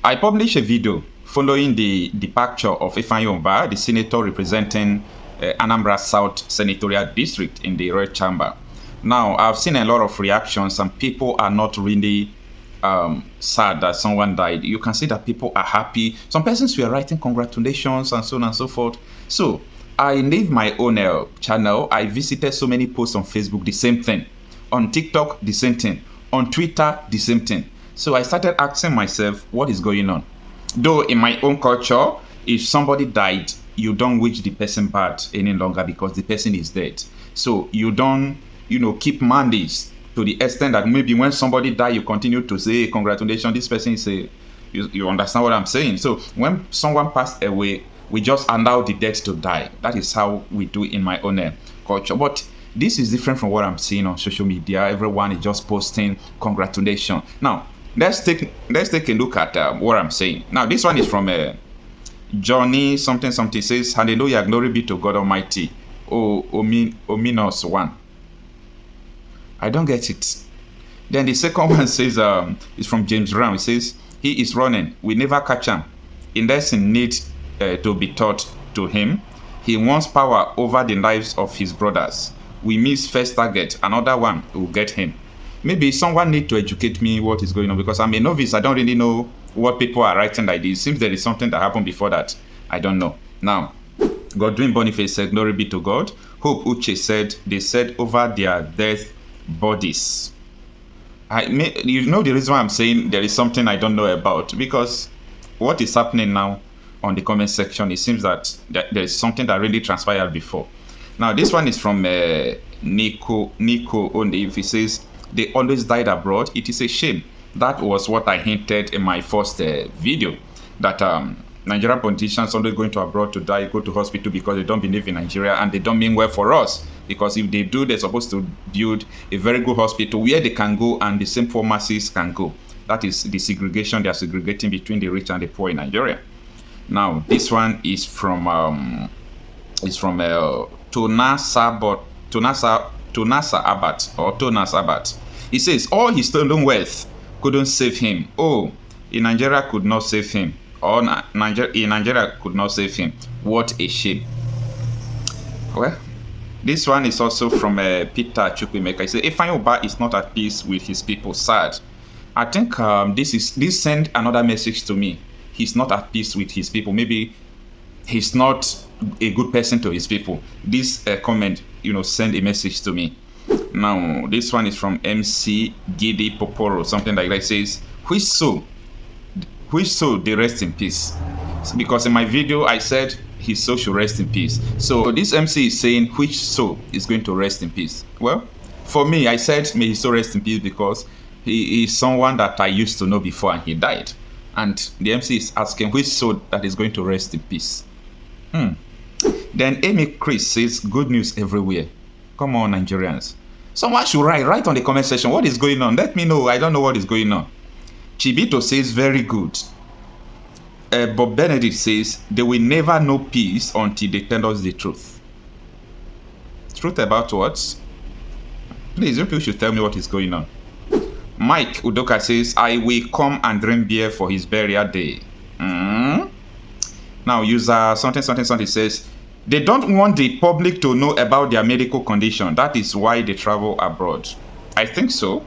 I published a video following the departure of Ifeanyi Ubah, the senator representing Anambra South Senatorial District in the Red Chamber. Now, I've seen a lot of reactions and people are not really sad that someone died. You can see that people are happy. Some persons were writing congratulations and so on and so forth. So, I made my own channel. I visited so many posts on Facebook, the same thing. On TikTok, the same thing. On Twitter, the same thing. So I started asking myself, what is going on? Though in my own culture, if somebody died, you don't wish the person bad any longer because the person is dead. So you don't, keep mandates to the extent that maybe when somebody died, you continue to say, congratulations, this person is a, you understand what I'm saying? So when someone passed away, we just allow the dead to die. That is how we do in my own culture. But this is different from what I'm seeing on social media. Everyone is just posting congratulations. Now, let's take a look at what I'm saying. Now, this one is from Johnny something says, "Hallelujah, glory be to God Almighty." Ominous one. I don't get it. Then the second one says, is from James Brown. It says, "He is running. We never catch him. Unless in need to be taught to him. He wants power over the lives of his brothers. We miss first target. Another one will get him." Maybe someone need to educate me what is going on because I'm a novice. I don't really know what people are writing like this. It seems there is something that happened before that. I don't know. Now, Godwin Boniface said, "Glory be to God." Hope Uche said, "They said over their death bodies." The reason why I'm saying there is something I don't know about, because what is happening now on the comment section, it seems that there is something that really transpired before. Now, this one is from Nico Onde. He says, "They always died abroad. It is a shame." That was what I hinted in my first video, that Nigerian politicians always going to abroad to die, go to hospital because they don't believe in Nigeria and they don't mean well for us. Because if they do, they're supposed to build a very good hospital where they can go and the same poor masses can go. That is the segregation they are segregating between the rich and the poor in Nigeria. Now, this one is from Tonasa Abat. He says, "All his stolen wealth couldn't save him. Oh, in Nigeria could not save him. Or Nigeria could not save him. What a shame." Well, this one is also from Peter Chukwemeka. He says, "Ifeanyi Ubah is not at peace with his people. Sad." I think this sent another message to me. He's not at peace with his people. Maybe he's not a good person to his people. This comment, send a message to me. Now, this one is from MC Gidi Poporo, something like that. It says, which soul they rest in peace. Because in my video, I said his soul should rest in peace. So this MC is saying which soul is going to rest in peace. Well, for me, I said may his soul rest in peace because he is someone that I used to know before and he died. And the MC is asking which soul that is going to rest in peace. Then Amy Chris says, "Good news everywhere." Come on, Nigerians. Someone should write on the comment section what is going on. Let me know. I don't know what is going on. Chibito says, "Very good." Bob Benedict says, "They will never know peace until they tell us the truth." Truth about what? Please, you people should tell me what is going on. Mike Udoka says, "I will come and drink beer for his burial day." Now, user something says, "They don't want the public to know about their medical condition. That is why they travel abroad." I think so.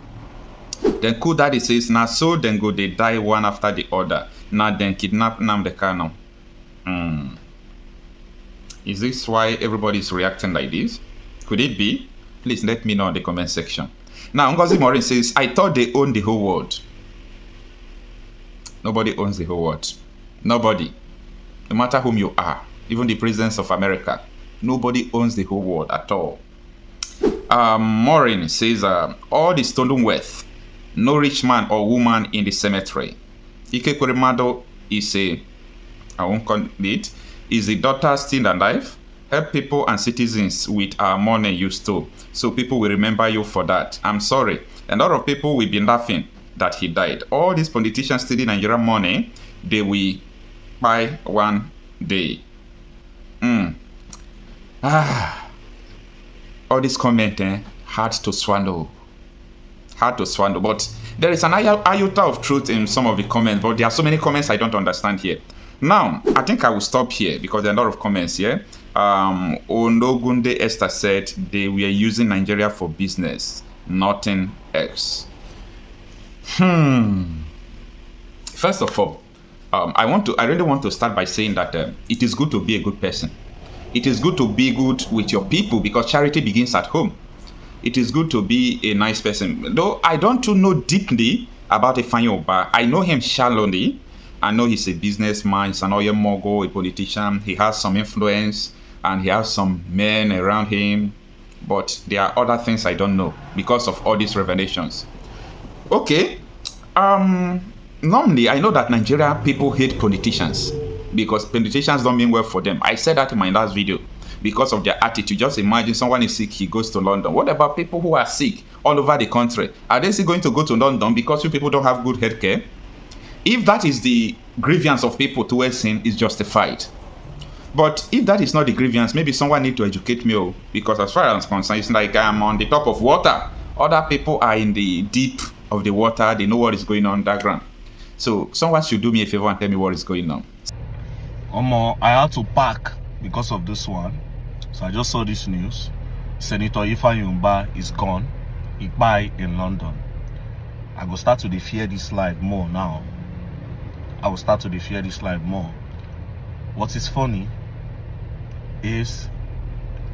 Then Cool Daddy says, "Now so then go they die one after the other. Now then kidnap Nnamdi Kanu." Is this why everybody is reacting like this? Could it be? Please let me know in the comment section. Now, Ngozi Morin says, "I thought they owned the whole world." Nobody owns the whole world. Nobody. No matter whom you are. Even the presidents of America. Nobody owns the whole world at all. Morin says, "All the stolen wealth. No rich man or woman in the cemetery." Ike Kwerimado is is the daughter still alive? Help people and citizens with our money you stole, so people will remember you for that. I'm sorry. A lot of people will be laughing that he died. All these politicians stealing Nigerian money, they will buy one day. All this comment hard to swallow. But There is an iota of truth in some of the comments, but there are so many comments I don't understand here. Now, I think I will stop here because there are a lot of comments here. Onogunde Esther said they were using Nigeria for business, nothing else. First of all, I really want to start by saying that it is good to be a good person. It is good to be good with your people because charity begins at home. It is good to be a nice person. Though I don't know deeply about Ifeanyi Ubah. I know him shallowly. I know he's a businessman, he's an oil mogul, a politician. He has some influence and he has some men around him. But there are other things I don't know because of all these revelations. Okay. Normally, I know that Nigeria people hate politicians because politicians don't mean well for them. I said that in my last video because of their attitude. Just imagine someone is sick, he goes to London. What about people who are sick all over the country? Are they still going to go to London because you people don't have good health care? If that is the grievance of people towards him, is justified. But if that is not the grievance, maybe someone need to educate me, because as far as I'm concerned, it's like I'm on the top of water. Other people are in the deep of the water. They know what is going on underground. So someone should do me a favor and tell me what is going on. I had to pack because of this one. So I just saw this news. Senator Ifeanyi Ubah is gone. Ekpa in London. I will start to fear this life more now. I will start to fear this life more. What is funny is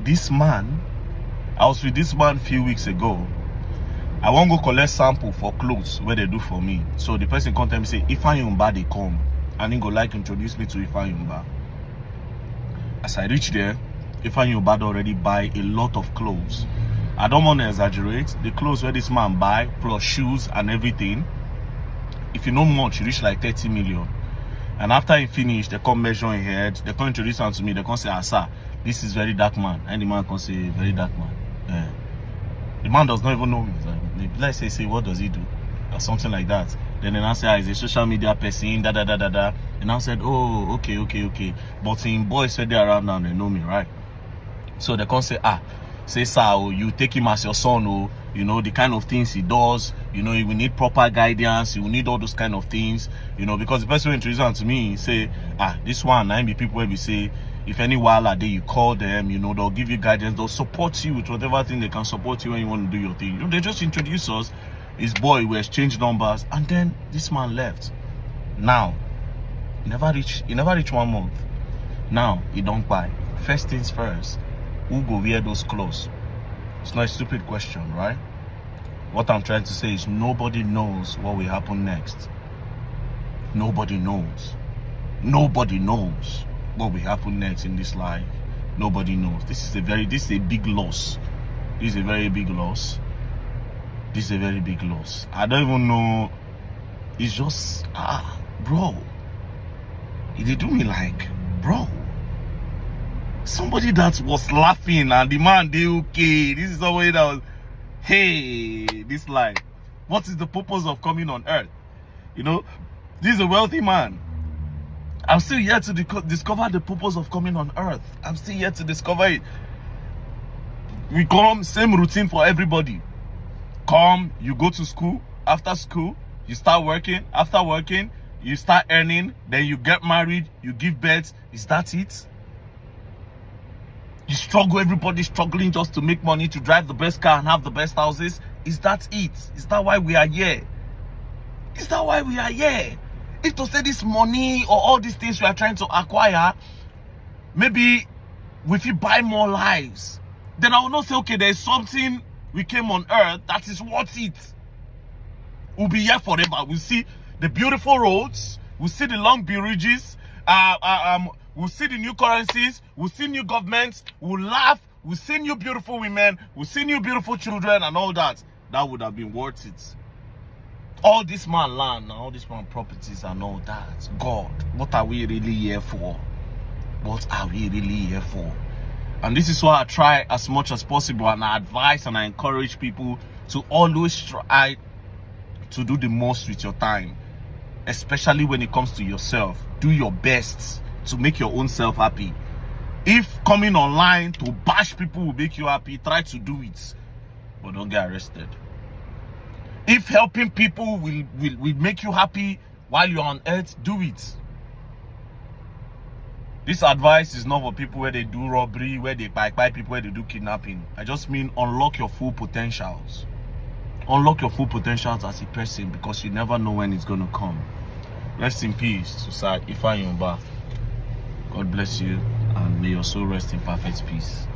this man, I was with this man a few weeks ago. I want to go collect sample for clothes where they do for me. So the person contact me say, Ifeanyi Ubah they come. And he go like introduce me to Ifeanyi Ubah. As I reach there, Ifeanyi Ubah already buy a lot of clothes. I don't want to exaggerate. The clothes where this man buy, plus shoes and everything, if you know much, you reach like 30 million. And after he finished, they come measure his head, they come introduce him to me, they come say, sir, this is very dark man. And the man can say, very dark man. Yeah. The man does not even know me. Like say, what does he do? Or something like that. Then I say, he's a social media person, da. And I said, oh, okay. But in boys said they around now, they know me, right? So they come say, say, sir, you take him as your son, you know, the kind of things he does, you know, you will need proper guidance, you will need all those kind of things, you know, because the person who introduced him to me, say, this one, I be people where we say, if any while a day you call them, you know, they'll give you guidance, they'll support you with whatever thing they can support you when you want to do your thing. You know, they just introduce us, his boy, we exchange numbers, and then this man left. Now, he never reach 1 month. Now, he don't buy. First things first, who go wear those clothes? It's not a stupid question, right? What I'm trying to say is nobody knows what will happen next. Nobody knows. Nobody knows what will happen next in this life. Nobody knows. This is a big loss. This is a very big loss. This is a very big loss. I don't even know. It's just, bro. They do me like, bro. Somebody that was laughing and the man, they okay. This is somebody that was, hey, this life. What is the purpose of coming on earth? You know, this is a wealthy man. I'm still yet to discover the purpose of coming on earth. I'm still yet to discover it. We come, same routine for everybody. Come, you go to school. After school, you start working. After working, you start earning. Then you get married. You give birth. Is that it? You struggle, everybody struggling just to make money, to drive the best car and have the best houses. Is that it? Is that why we are here? Is that why we are here? If to say this money or all these things we are trying to acquire, maybe if you buy more lives, then I will not say, okay, there's something we came on earth that is worth it. We'll be here forever. We'll see the beautiful roads. We'll see the long bridges. We'll see the new currencies. We'll see new governments. We'll laugh. We'll see new beautiful women. We'll see new beautiful children and all that. That would have been worth it. All this man land, all this man properties and all that. God, what are we really here for? What are we really here for? And this is why I try as much as possible, and I advise and I encourage people to always try to do the most with your time, especially when it comes to yourself. Do your best to make your own self happy. If coming online to bash people will make you happy, try to do it, but don't get arrested. If helping people will make you happy while you're on earth, do it. This advice is not for people where they do robbery, where they buy people, where they do kidnapping. I just mean unlock your full potentials. Unlock your full potentials as a person, because you never know when it's going to come. Rest in peace to Sir Ifeanyi Ubah. God bless you, and may your soul rest in perfect peace.